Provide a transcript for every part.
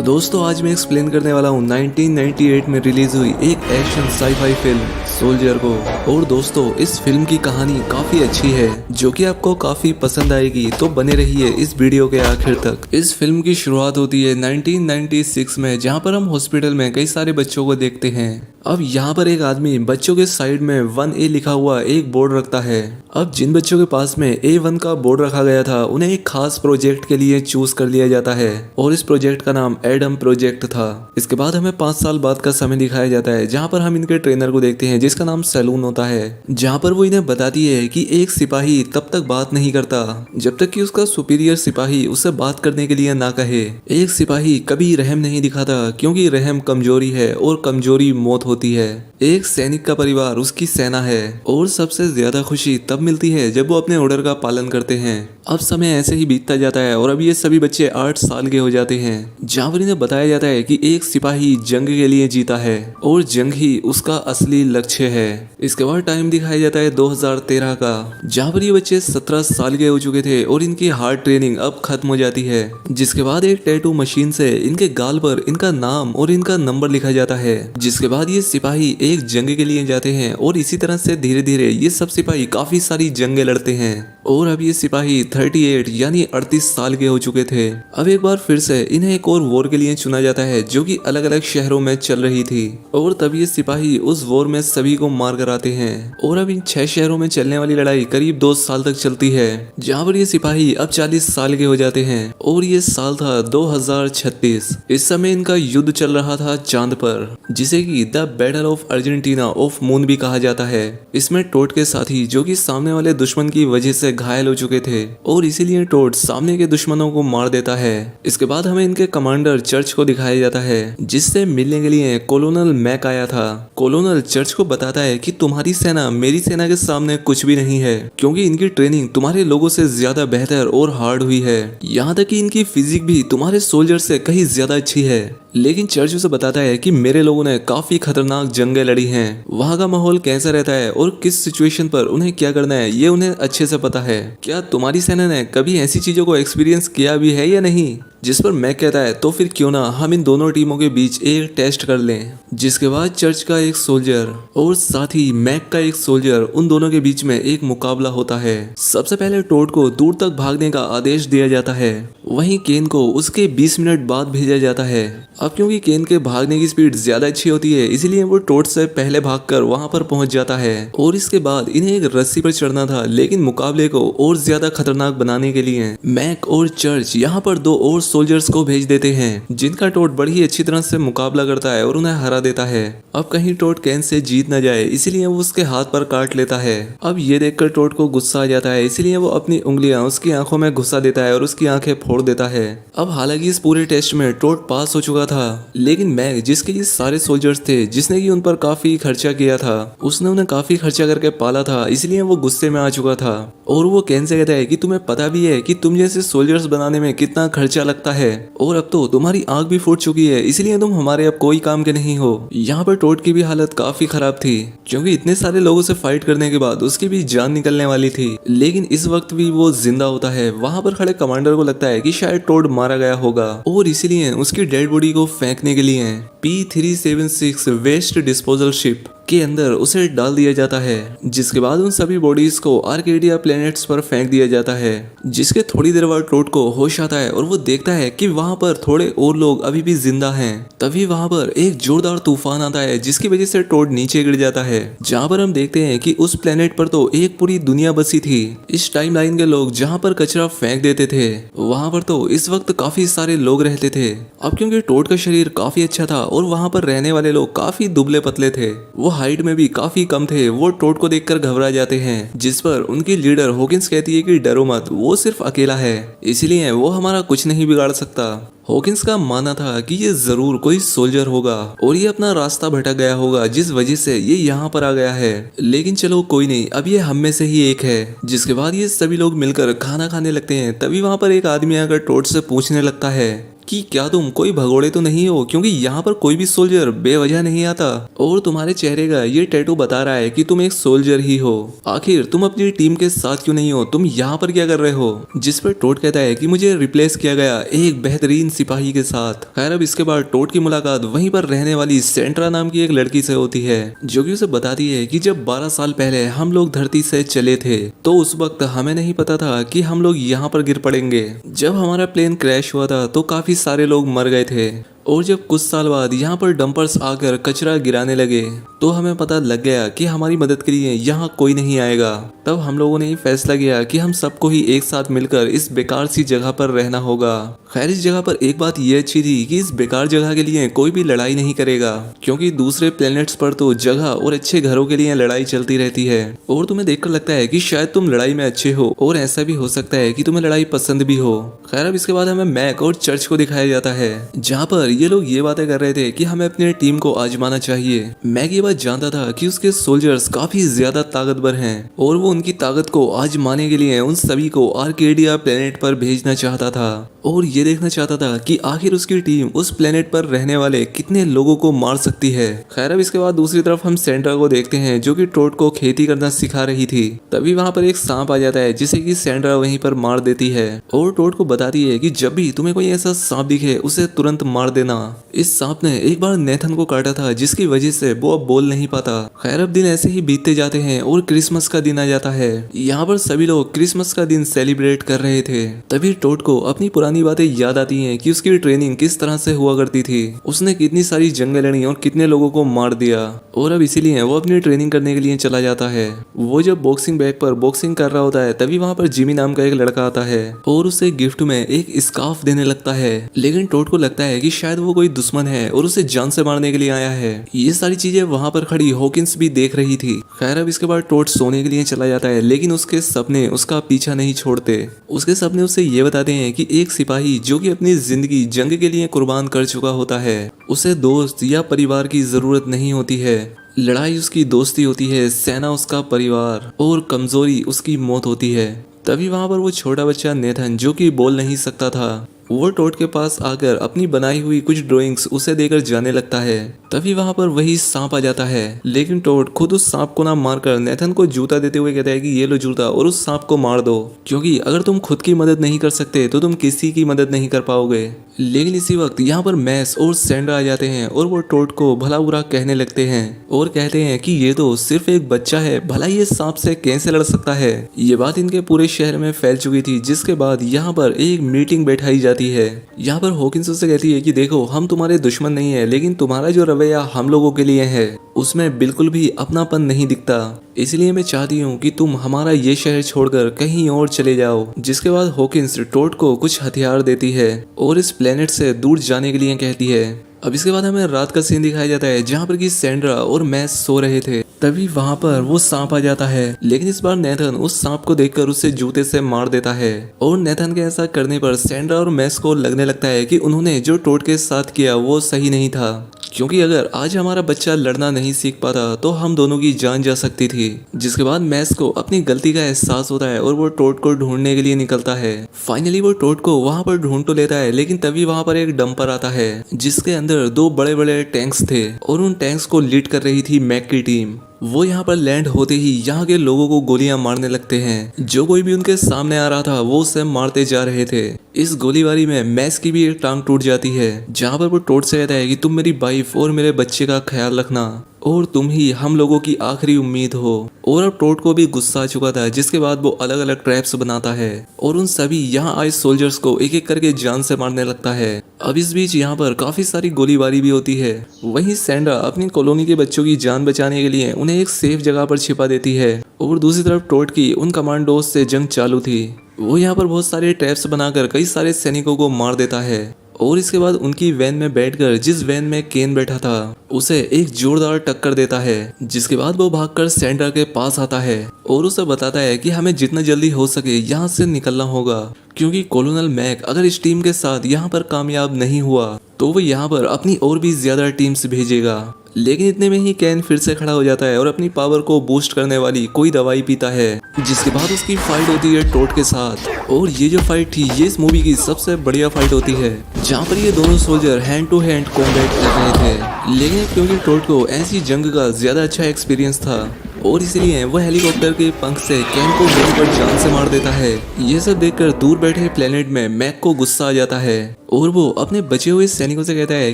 तो दोस्तों आज मैं एक्सप्लेन करने वाला हूँ 1998 में रिलीज हुई एक एक्शन साई-फाई फिल्म सोल्जर को। और दोस्तों इस फिल्म की कहानी काफी अच्छी है जो कि आपको काफी पसंद आएगी, तो बने रहिए इस वीडियो के आखिर तक। इस फिल्म की शुरुआत होती है 1996 में, जहाँ पर हम हॉस्पिटल में कई सारे बच्चों को देखते हैं। अब यहाँ पर एक आदमी बच्चों के साइड में 1A लिखा हुआ एक बोर्ड रखता है। अब जिन बच्चों के पास में A1 का बोर्ड रखा गया था उन्हें एक खास प्रोजेक्ट के लिए चूज कर लिया जाता है और इस प्रोजेक्ट का नाम एडम प्रोजेक्ट था। इसके बाद हमें 5 साल बाद का समय दिखाया जाता है जहाँ पर हम इनके ट्रेनर को देखते हैं जिसका नाम सैलून होता है, जहाँ पर वो इन्हें बताती है कि एक सिपाही तब तक बात नहीं करता जब तक कि उसका सुपीरियर सिपाही उससे बात करने के लिए ना कहे। एक सिपाही कभी रहम नहीं दिखाता क्योंकि रहम कमजोरी है और कमजोरी मौत होती है। एक सैनिक का परिवार उसकी सेना है और सबसे ज्यादा खुशी तब मिलती है जब वो अपने ऑर्डर का पालन करते हैं। अब समय ऐसे ही बीतता जाता है और अब ये सभी बच्चे 8 साल के हो जाते हैं, जहाँ पर इन्हें बताया जाता है कि एक सिपाही जंग के लिए जीता है और जंग ही उसका असली लक्ष्य है। इसके बाद टाइम दिखाया जाता है 2013 का, जहाँ पर ये बच्चे 17 साल के हो चुके थे और इनकी हार्ड ट्रेनिंग अब खत्म हो जाती है। जिसके बाद एक टैटू मशीन से इनके गाल पर इनका नाम और इनका नंबर लिखा जाता है। जिसके बाद ये सिपाही एक जंग के लिए जाते हैं और इसी तरह से धीरे धीरे ये सब सिपाही काफी सारी जंगें लड़ते हैं। और अब ये सिपाही 38 यानी 38 साल के हो चुके थे। अब एक बार फिर से इन्हें एक और वॉर के लिए चुना जाता है जो कि अलग अलग शहरों में चल रही थी। और तब ये सिपाही उस वॉर में सभी को मार कर आते हैं। और अब इन 6 शहरों में चलने वाली लड़ाई करीब 2 साल तक चलती है, जहाँ पर ये सिपाही अब 40 साल के हो जाते हैं। और ये साल था 2036। इस समय इनका युद्ध चल रहा था चांद पर, जिसे कि the battle of Argentina of moon भी कहा जाता है। इसमें टोड के साथी जो कि सामने वाले दुश्मन की वजह से घायल हो चुके थे और इसीलिए टोड सामने के दुश्मनों को मार देता है। इसके बाद हमें इनके कमांडर चर्च को दिखाया जाता है, जिससे मिलने के लिए कोलोनल मैक आया था। कोलोनल चर्च को बताता है कि तुम्हारी सेना मेरी सेना के सामने कुछ भी नहीं है, क्योंकि इनकी ट्रेनिंग तुम्हारे लोगों से ज्यादा बेहतर और हार्ड हुई है। यहाँ तक कि इनकी फिजिक भी तुम्हारे सोल्जर से कहीं ज्यादा अच्छी है। लेकिन चर्च उसे बताता है कि मेरे लोगों ने काफी खतरनाक जंगें लड़ी हैं, वहाँ का माहौल कैसा रहता है और किस सिचुएशन पर उन्हें क्या करना है ये उन्हें अच्छे से पता है। क्या तुम्हारी सेना ने कभी ऐसी चीजों को एक्सपीरियंस किया भी है या नहीं? जिस पर मैक कहता है तो फिर क्यों ना हम इन दोनों टीमों के बीच एक टेस्ट कर लें। जिसके बाद चर्च का एक सोल्जर और साथ ही मैक का एक सोल्जर, उन दोनों के बीच में एक मुकाबला होता है। सबसे पहले टोड को दूर तक भागने का आदेश दिया जाता है, वहीं केन को उसके 20 मिनट बाद भेजा जाता है। अब क्योंकि केन के भागने की स्पीड ज्यादा अच्छी होती है, इसलिए वो टोड से पहले भागकर वहां पर पहुंच जाता है। और इसके बाद इन्हें एक रस्सी पर चढ़ना था, लेकिन मुकाबले को और ज्यादा खतरनाक बनाने के लिए मैक और चर्च यहाँ पर 2 और सोल्जर्स को भेज देते हैं, जिनका टोड बड़ी ही अच्छी तरह से मुकाबला करता है और उन्हें हरा देता है। अब कहीं टोड केन से जीत न जाए, इसीलिए वो उसके हाथ पर काट लेता है। अब ये देखकर टोड को गुस्सा आ जाता है, इसीलिए वो अपनी उंगलियां उसकी आंखों में घुसा देता है और उसकी आंखें फोड़ देता है। अब हालांकि इस पूरे टेस्ट में टोड पास हो चुका था, लेकिन मैक जिसके ये सारे सोल्जर्स थे, जिसने कि उन पर काफी खर्चा किया था, उसने उन्हें काफी खर्चा करके पाला था, इसलिए वो गुस्से में आ चुका था। और वो केन से कहता है कि तुम्हें पता भी है कि तुम जैसे सोल्जर्स बनाने में कितना खर्चा लगता है, और अब तो तुम्हारी आंख भी फूट चुकी है, इसलिए तुम हमारे अब कोई काम के नहीं हो। यहाँ पर टोड की भी हालत काफी खराब थी, क्योंकि इतने सारे लोगों से फाइट करने के बाद उसकी भी जान निकलने वाली थी। लेकिन इस वक्त भी वो जिंदा होता है। वहां पर खड़े कमांडर को लगता है कि शायद टोड मारा गया होगा और इसीलिए उसकी डेड बॉडी को फेंकने के लिए P-376 वेस्ट डिस्पोजल शिप के अंदर उसे डाल दिया जाता है। जिसके बाद उन सभी बॉडीज को आर्केडिया प्लैनेट्स पर फेंक दिया जाता है। जिसके थोड़ी देर बाद टोड को होश आता है और वो देखता है कि वहां पर थोड़े और लोग अभी भी जिंदा हैं। तभी वहां पर एक जोरदार तूफान आता है, जिसकी वजह से टोड नीचे गिर जाता है। जहां पर हम देखते हैं कि उस प्लेनेट पर तो एक पूरी दुनिया बसी थी। इस टाइमलाइन के लोग जहां पर कचरा फेंक देते थे, वहां पर तो इस वक्त काफी सारे लोग रहते थे। अब क्योंकि टोड का शरीर काफी अच्छा था और वहां पर रहने वाले लोग काफी दुबले पतले थे, वो हाइट में भी काफी कम थे। वो टोड को देखकर घबरा जाते हैं, जिस पर उनकी लीडर हॉकिंस कहती है कि डरो मत, वो सिर्फ अकेला है, इसलिए वो हमारा कुछ नहीं बिगाड़ सकता। हॉकिंस का मानना था कि ये जरूर कोई सोल्जर होगा और ये अपना रास्ता भटक गया होगा, जिस वजह से ये यहाँ पर आ गया है। लेकिन चलो कोई नहीं, अब ये हम में से ही एक है। जिसके बाद ये सभी लोग मिलकर खाना खाने लगते हैं। तभी वहां पर एक आदमी आकर टोड से पूछने लगता है कि क्या तुम कोई भगोड़े तो नहीं हो, क्योंकि यहाँ पर कोई भी सोल्जर बेवजह नहीं आता और तुम्हारे चेहरे का ये टैटू बता रहा है कि तुम एक सोल्जर ही हो। आखिर तुम अपनी टीम के साथ क्यों नहीं हो, तुम यहाँ पर क्या कर रहे हो? जिस पर टोड कहता है कि मुझे रिप्लेस किया गया एक बेहतरीन सिपाही के साथ। खैर अब इसके बाद टोड की मुलाकात वहीं पर रहने वाली सेंट्रा नाम की एक लड़की से होती है, जो कि उसे बताती है कि जब 12 साल पहले हम लोग धरती से चले थे तो उस वक्त हमें नहीं पता था कि हम लोग यहाँ पर गिर पड़ेंगे। जब हमारा प्लेन क्रैश हुआ था तो काफी सारे लोग मर गए थे और जब कुछ साल बाद यहाँ पर डंपर्स आकर कचरा गिराने लगे तो हमें पता लग गया कि हमारी मदद के लिए यहाँ कोई नहीं आएगा। तब हम लोगों ने फैसला किया कि हम सबको ही एक साथ मिलकर इस बेकार सी जगह पर रहना होगा। खैर इस जगह पर एक बात ये अच्छी थी कि इस बेकार जगह के लिए कोई भी लड़ाई नहीं करेगा, क्योंकि दूसरे प्लेनेट्स पर तो जगह और अच्छे घरों के लिए लड़ाई चलती रहती है और तुम्हें देखकर लगता है कि शायद तुम लड़ाई में अच्छे हो और ऐसा भी हो सकता है कि तुम्हें लड़ाई पसंद भी हो। खैर अब इसके बाद हमें मैक और चर्च को दिखाया जाता है, जहाँ पर ये लोग ये बातें कर रहे थे कि हमें अपनी टीम को आजमाना चाहिए। मैक ये बात जानता था कि उसके सोल्जर्स काफी ज्यादा ताकतवर हैं और वो उनकी ताकत को आजमाने के लिए उन सभी को आर्केडिया प्लेनेट पर भेजना चाहता था और ये देखना चाहता था कि आखिर उसकी टीम उस प्लेनेट पर रहने वाले कितने लोगों को मार सकती है। खैर अब इसके बाद दूसरी तरफ हम सेंड्रा को देखते हैं, जो कि टोड को खेती करना सिखा रही थी। तभी वहाँ पर एक सांप आ जाता है जिसे कि सेंड्रा वहीं पर मार देती है और टोड को बताती है कि जब भी तुम्हें कोई ऐसा सांप दिखे उसे तुरंत मार देना। इस सांप ने एक बार नेथन को काटा था, जिसकी वजह से वो अब बोल नहीं पाता। खैर अब दिन ऐसे ही बीतते जाते हैं और क्रिसमस का दिन आ जाता है। यहाँ पर सभी लोग क्रिसमस का दिन सेलिब्रेट कर रहे थे। तभी टोड को अपनी पुरानी बातें याद आती हैं कि उसकी ट्रेनिंग किस तरह से हुआ करती थी, उसने कितनी सारी जंगें लड़ी और कितने लोगों को मार दिया और अब इसीलिए वो अपनी ट्रेनिंग करने के लिए चला जाता है। वो जब बॉक्सिंग बैग पर बॉक्सिंग कर रहा होता है तभी वहाँ पर जिमी नाम का एक लड़का आता है और उसे गिफ्ट में एक स्कार्फ देने लगता है, लेकिन टोड को लगता है कि शायद वो कोई दुश्मन है और उसे जान से मारने के लिए आया है। ये सारी चीजें वहाँ पर खड़ी हॉकिंस भी देख रही थी। खैर अब इसके बाद टोड सोने के लिए चला जाता है, लेकिन उसके सपने उसका पीछा नहीं छोड़ते। उसके सपने उसे ये बताते हैं कि एक सिपाही जो कि अपनी जिंदगी जंग के लिए कुर्बान कर चुका होता है, उसे दोस्त या परिवार की जरूरत नहीं होती है। लड़ाई उसकी दोस्ती होती है, सेना उसका परिवार और कमजोरी उसकी मौत होती है। तभी वहाँ पर वो छोटा बच्चा नेथन, जो कि बोल नहीं सकता था, वो टोड के पास आकर अपनी बनाई हुई कुछ ड्राइंग्स उसे देकर जाने लगता है। तभी वहाँ पर वही सांप आ जाता है, लेकिन टोड खुद उस सांप को ना मारकर नेथन को जूता देते हुए कहता है कि ये लो जूता और उस सांप को मार दो, क्योंकि अगर तुम खुद की मदद नहीं कर सकते तो तुम किसी की मदद नहीं कर पाओगे। लेकिन इसी वक्त यहाँ पर मैस और सेंड्रा आ जाते हैं और वो टोड को भला बुरा कहने लगते हैं और कहते हैं कि ये तो सिर्फ एक बच्चा है, भला ये सांप से कैसे लड़ सकता है। ये बात इनके पूरे शहर में फैल चुकी थी, जिसके बाद यहाँ पर एक मीटिंग बैठाई जाती है। यहाँ पर हॉकिंस उससे कहती है कि देखो हम तुम्हारे दुश्मन नहीं है, लेकिन तुम्हारा जो रवैया हम लोगों के लिए है उसमें बिल्कुल भी अपनापन नहीं दिखता, इसलिए मैं चाहती हूँ कि तुम हमारा ये शहर छोड़कर कहीं और चले जाओ। जिसके बाद हॉकिंस टोड को कुछ हथियार देती है और इस प्लेनेट से दूर जाने के लिए कहती है। अब इसके बाद हमें रात का सीन दिखाया जाता है, जहाँ पर कि सेंड्रा और मैस सो रहे थे। तभी वहाँ पर वो सांप आ जाता है, लेकिन इस बार नेथन उस सांप को देखकर उसे जूते से मार देता है और नेथन के ऐसा करने पर सेंड्रा और मैस को लगने लगता है कि उन्होंने जो टोड के साथ किया वो सही नहीं था, क्योंकि अगर आज हमारा बच्चा लड़ना नहीं सीख पाता तो हम दोनों की जान जा सकती थी। जिसके बाद मैस को अपनी गलती का एहसास होता है और वो टोड को ढूंढने के लिए निकलता है। फाइनली वो टोड को वहाँ पर ढूंढ तो लेता है, लेकिन तभी वहाँ पर एक डंपर आता है जिसके अंदर 2 बड़े बड़े टैंक्स थे और उन टैंक्स को लीड कर रही थी मैक की टीम। वो यहाँ पर लैंड होते ही यहाँ के लोगों को गोलियां मारने लगते हैं। जो कोई भी उनके सामने आ रहा था वो उसे मारते जा रहे थे। इस गोलीबारी में मैस की भी एक टांग टूट जाती है, जहाँ पर वो टोड से कहता है कि तुम मेरी वाइफ और मेरे बच्चे का ख्याल रखना और तुम ही हम लोगों की आखिरी उम्मीद हो। और अब टोड को भी गुस्सा आ चुका था, जिसके बाद वो अलग अलग ट्रैप्स बनाता है और उन सभी यहाँ आए सोल्जर्स को एक एक करके जान से मारने लगता है। अब इस बीच यहाँ पर काफी सारी गोलीबारी भी होती है। वहीं सेंड्रा अपनी कॉलोनी के बच्चों की जान बचाने के लिए उन्हें एक सेफ जगह पर छिपा देती है और दूसरी तरफ टोड की उन कमांडोज से जंग चालू थी। वो यहाँ पर बहुत सारे ट्रैप्स बनाकर कई सारे सैनिकों को मार देता है और इसके बाद उनकी वैन में बैठकर जिस वैन में केन बैठा था उसे एक जोरदार टक्कर देता है। जिसके बाद वो भागकर सेंड्रा के पास आता है और उसे बताता है कि हमें जितना जल्दी हो सके यहाँ से निकलना होगा, क्योंकि कॉलोनल मैक अगर इस टीम के साथ यहाँ पर कामयाब नहीं हुआ तो वो यहाँ पर अपनी और भी ज्यादा टीम्स भेजेगा। लेकिन इतने में ही कैन फिर से खड़ा हो जाता है और अपनी पावर को बूस्ट करने वाली कोई दवाई पीता है, जिसके बाद उसकी फाइट होती है टोड के साथ। और ये जो फाइट थी ये इस मूवी की सबसे बढ़िया फाइट होती है, जहाँ पर ये दोनों soldier hand to hand combat कर रहे थे। लेकिन क्योंकि टोड को ऐसी जंग का ज्यादा अच्छा एक्सपीरियंस था और इसलिए वह हेलीकॉप्टर के पंख से कैन को गोली पर जान से मार देता है। ये सब देखकर दूर बैठे प्लेनेट में मैक को गुस्सा आ जाता है और वो अपने बचे हुए सैनिकों से कहता है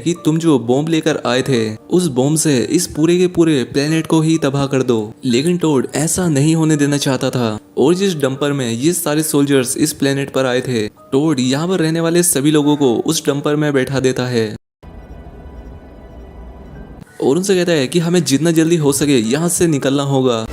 कि तुम जो बॉम्ब लेकर आए थे उस बॉम्ब से इस पूरे के पूरे प्लेनेट को ही तबाह कर दो। लेकिन टोड ऐसा नहीं होने देना चाहता था और जिस डंपर में ये सारे सोल्जर्स इस प्लेनेट पर आए थे, टोड यहाँ पर रहने वाले सभी लोगों को उस डंपर में बैठा देता है और उनसे कहता है कि हमें जितना जल्दी हो सके यहाँ से निकलना होगा।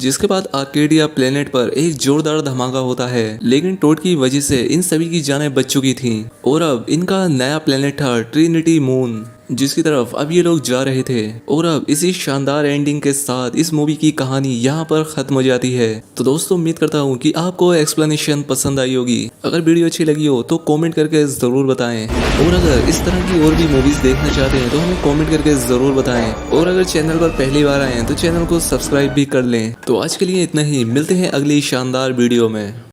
जिसके बाद आर्केडिया प्लेनेट पर एक जोरदार धमाका होता है, लेकिन टोड की वजह से इन सभी की जानें बच चुकी थीं और अब इनका नया प्लेनेट था ट्रिनिटी मून, जिसकी तरफ अब ये लोग जा रहे थे। और अब इसी शानदार एंडिंग के साथ इस मूवी की कहानी यहाँ पर खत्म हो जाती है। तो दोस्तों उम्मीद करता हूँ कि आपको एक्सप्लेनेशन पसंद आई होगी। अगर वीडियो अच्छी लगी हो तो कमेंट करके ज़रूर बताएं और अगर इस तरह की और भी मूवीज़ देखना चाहते हैं तो हमें कमेंट करके ज़रूर बताएं। और अगर चैनल पर पहली बार आए हैं तो चैनल को सब्सक्राइब भी कर लें। तो आज के लिए इतना ही, मिलते हैं अगली शानदार वीडियो में।